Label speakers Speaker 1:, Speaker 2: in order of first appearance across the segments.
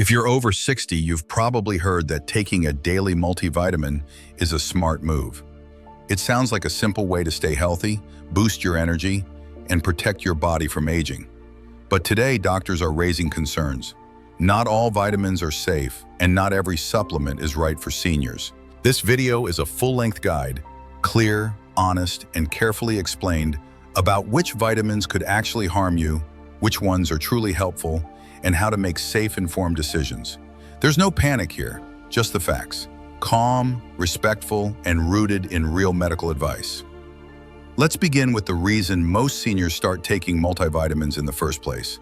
Speaker 1: If you're over 60, you've probably heard that taking a daily multivitamin is a smart move. It sounds like a simple way to stay healthy, boost your energy, and protect your body from aging. But today, doctors are raising concerns. Not all vitamins are safe, and not every supplement is right for seniors. This video is a full-length guide, clear, honest, and carefully explained about which vitamins could actually harm you, which ones are truly helpful, and how to make safe, informed decisions. There's no panic here, just the facts. Calm, respectful, and rooted in real medical advice. Let's begin with the reason most seniors start taking multivitamins in the first place.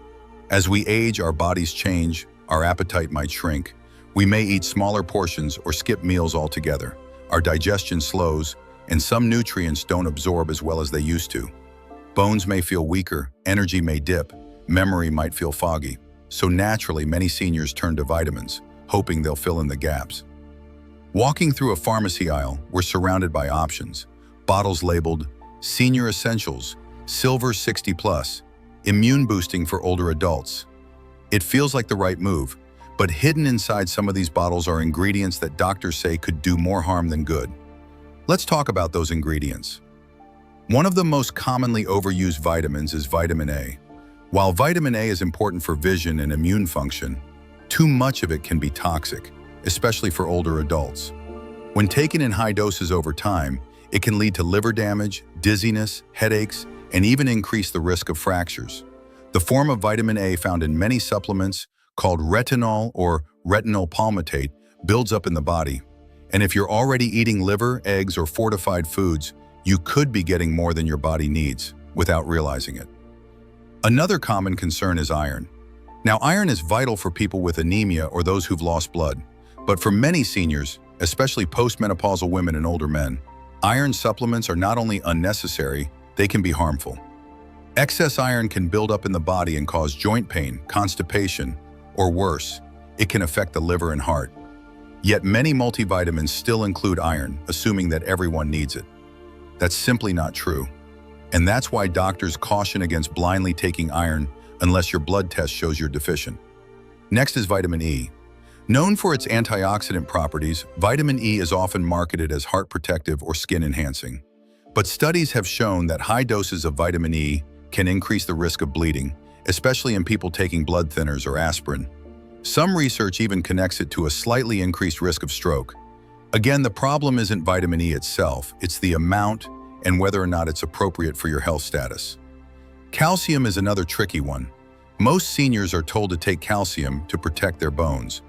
Speaker 1: As we age, our bodies change, our appetite might shrink. We may eat smaller portions or skip meals altogether. Our digestion slows, and some nutrients don't absorb as well as they used to. Bones may feel weaker, energy may dip, memory might feel foggy. So naturally, many seniors turn to vitamins, hoping they'll fill in the gaps. Walking through a pharmacy aisle, we're surrounded by options. Bottles labeled Senior Essentials, Silver 60+, Immune Boosting for Older Adults. It feels like the right move, but hidden inside some of these bottles are ingredients that doctors say could do more harm than good. Let's talk about those ingredients. One of the most commonly overused vitamins is vitamin A. While vitamin A is important for vision and immune function, too much of it can be toxic, especially for older adults. When taken in high doses over time, it can lead to liver damage, dizziness, headaches, and even increase the risk of fractures. The form of vitamin A found in many supplements, called retinol or retinol palmitate, builds up in the body. And if you're already eating liver, eggs, or fortified foods, you could be getting more than your body needs without realizing it. Another common concern is iron. Now, iron is vital for people with anemia or those who've lost blood. But for many seniors, especially postmenopausal women and older men, iron supplements are not only unnecessary, they can be harmful. Excess iron can build up in the body and cause joint pain, constipation, or worse, it can affect the liver and heart. Yet many multivitamins still include iron, assuming that everyone needs it. That's simply not true. And that's why doctors caution against blindly taking iron unless your blood test shows you're deficient. Next is vitamin E. Known for its antioxidant properties, vitamin E is often marketed as heart protective or skin enhancing. But studies have shown that high doses of vitamin E can increase the risk of bleeding, especially in people taking blood thinners or aspirin. Some research even connects it to a slightly increased risk of stroke. Again, the problem isn't vitamin E itself, it's the amount and whether or not it's appropriate for your health status. Calcium is another tricky one. Most seniors are told to take calcium to protect their bones.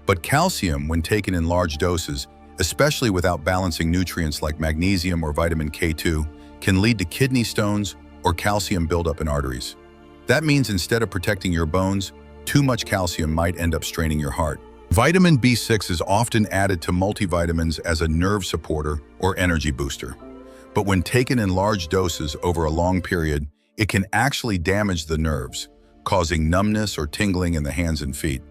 Speaker 1: But calcium, when taken in large doses, especially without balancing nutrients like magnesium or vitamin K2, can lead to kidney stones or calcium buildup in arteries. That means instead of protecting your bones, too much calcium might end up straining your heart. Vitamin B6 is often added to multivitamins as a nerve supporter or energy booster. But when taken in large doses over a long period, it can actually damage the nerves, causing numbness or tingling in the hands and feet.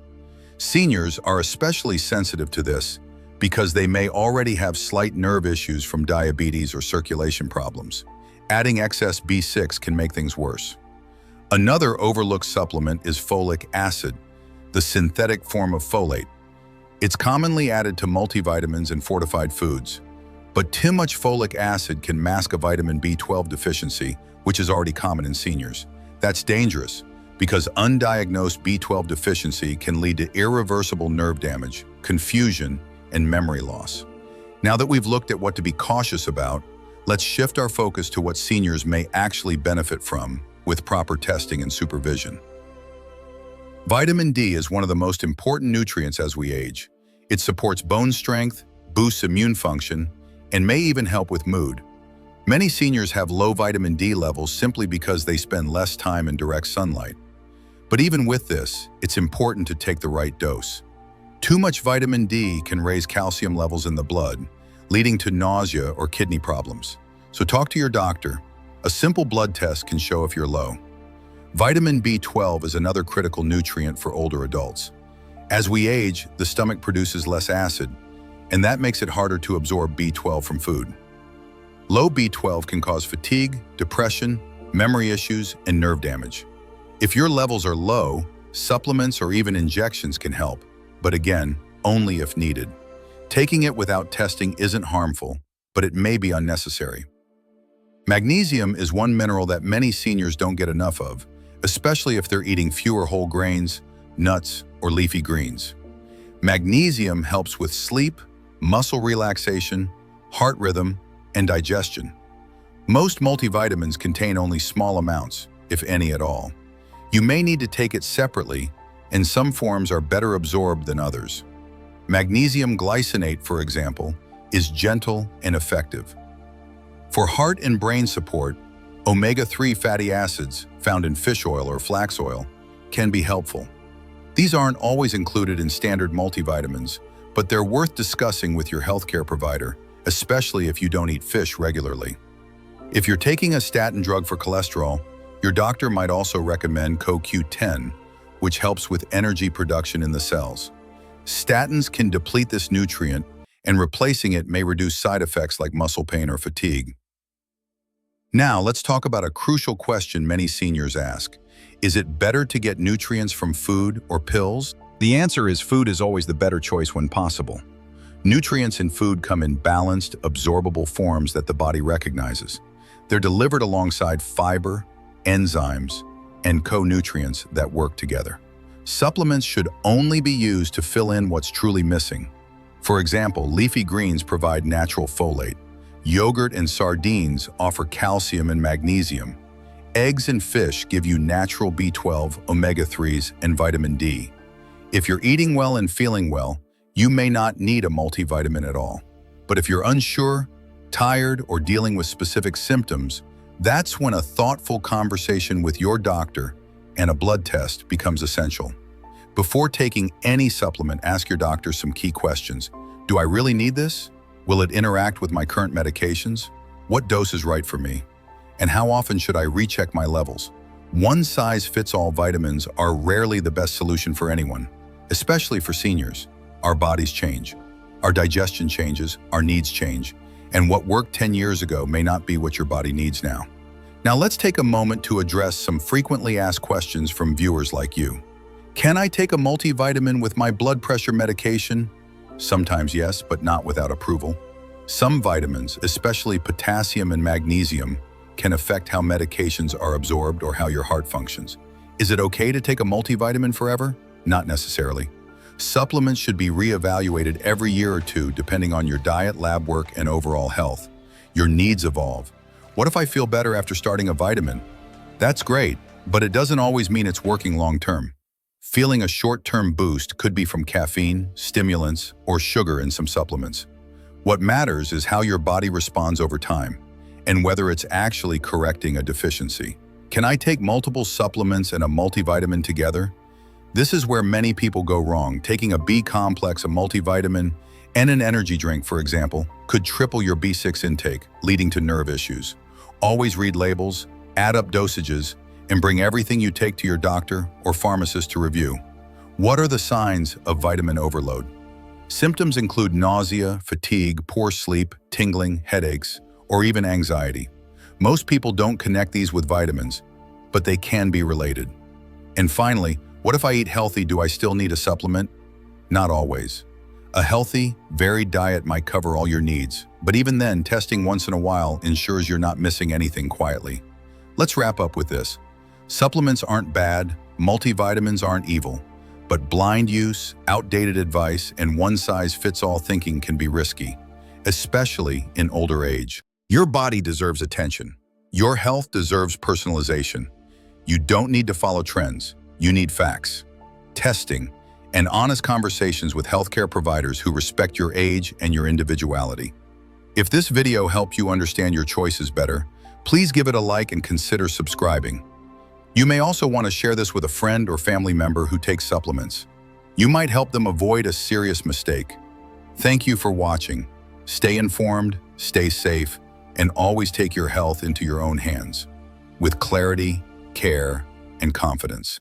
Speaker 1: Seniors are especially sensitive to this because they may already have slight nerve issues from diabetes or circulation problems. Adding excess B6 can make things worse. Another overlooked supplement is folic acid, the synthetic form of folate. It's commonly added to multivitamins and fortified foods. But too much folic acid can mask a vitamin B12 deficiency, which is already common in seniors. That's dangerous because undiagnosed B12 deficiency can lead to irreversible nerve damage, confusion, and memory loss. Now that we've looked at what to be cautious about, let's shift our focus to what seniors may actually benefit from with proper testing and supervision. Vitamin D is one of the most important nutrients as we age. It supports bone strength, boosts immune function, and may even help with mood. Many seniors have low vitamin D levels simply because they spend less time in direct sunlight. But even with this, it's important to take the right dose. Too much vitamin D can raise calcium levels in the blood, leading to nausea or kidney problems. So talk to your doctor. A simple blood test can show if you're low. Vitamin B12 is another critical nutrient for older adults. As we age, the stomach produces less acid, and that makes it harder to absorb B12 from food. Low B12 can cause fatigue, depression, memory issues, and nerve damage. If your levels are low, Supplements or even injections can help, but again, only if needed. Taking it without testing isn't harmful, but it may be unnecessary. Magnesium is one mineral that many seniors don't get enough of, especially if they're eating fewer whole grains, nuts, or leafy greens. Magnesium helps with sleep, muscle relaxation, heart rhythm, and digestion. Most multivitamins contain only small amounts, if any at all. You may need to take it separately, and some forms are better absorbed than others. Magnesium glycinate, for example, is gentle and effective. For heart and brain support, omega-3 fatty acids found in fish oil or flax oil can be helpful. These aren't always included in standard multivitamins, but they're worth discussing with your healthcare provider, especially if you don't eat fish regularly. If you're taking a statin drug for cholesterol, your doctor might also recommend CoQ10, which helps with energy production in the cells. Statins can deplete this nutrient, and replacing it may reduce side effects like muscle pain or fatigue. Now, let's talk about a crucial question many seniors ask. Is it better to get nutrients from food or pills? The answer is food is always the better choice when possible. Nutrients in food come in balanced, absorbable forms that the body recognizes. They're delivered alongside fiber, enzymes, and co-nutrients that work together. Supplements should only be used to fill in what's truly missing. For example, leafy greens provide natural folate. Yogurt and sardines offer calcium and magnesium. Eggs and fish give you natural B12, omega-3s, and vitamin D. If you're eating well and feeling well, you may not need a multivitamin at all. But if you're unsure, tired, or dealing with specific symptoms, that's when a thoughtful conversation with your doctor and a blood test becomes essential. Before taking any supplement, ask your doctor some key questions. Do I really need this? Will it interact with my current medications? What dose is right for me? And how often should I recheck my levels? One-size-fits-all vitamins are rarely the best solution for anyone, especially for seniors. Our bodies change. Our digestion changes, our needs change, and what worked 10 years ago may not be what your body needs now. Now let's take a moment to address some frequently asked questions from viewers like you. Can I take a multivitamin with my blood pressure medication? Sometimes yes, but not without approval. Some vitamins, especially potassium and magnesium, can affect how medications are absorbed or how your heart functions. Is it okay to take a multivitamin forever? Not necessarily. Supplements should be reevaluated every year or two depending on your diet, lab work, and overall health. Your needs evolve. What if I feel better after starting a vitamin? That's great, but it doesn't always mean it's working long-term. Feeling a short-term boost could be from caffeine, stimulants, or sugar in some supplements. What matters is how your body responds over time, and whether it's actually correcting a deficiency. Can I take multiple supplements and a multivitamin together? This is where many people go wrong. Taking a B complex, a multivitamin, and an energy drink, for example, could triple your B6 intake, leading to nerve issues. Always read labels, add up dosages, and bring everything you take to your doctor or pharmacist to review. What are the signs of vitamin overload? Symptoms include nausea, fatigue, poor sleep, tingling, headaches, or even anxiety. Most people don't connect these with vitamins, but they can be related. And finally, what if I eat healthy? Do I still need a supplement? Not always. A healthy, varied diet might cover all your needs, but even then, testing once in a while ensures you're not missing anything quietly. Let's wrap up with this. Supplements aren't bad, multivitamins aren't evil, but blind use, outdated advice, and one-size-fits-all thinking can be risky, especially in older age. Your body deserves attention. Your health deserves personalization. You don't need to follow trends. You need facts, testing, and honest conversations with healthcare providers who respect your age and your individuality. If this video helped you understand your choices better, please give it a like and consider subscribing. You may also want to share this with a friend or family member who takes supplements. You might help them avoid a serious mistake. Thank you for watching. Stay informed, stay safe, and always take your health into your own hands with clarity, care, and confidence.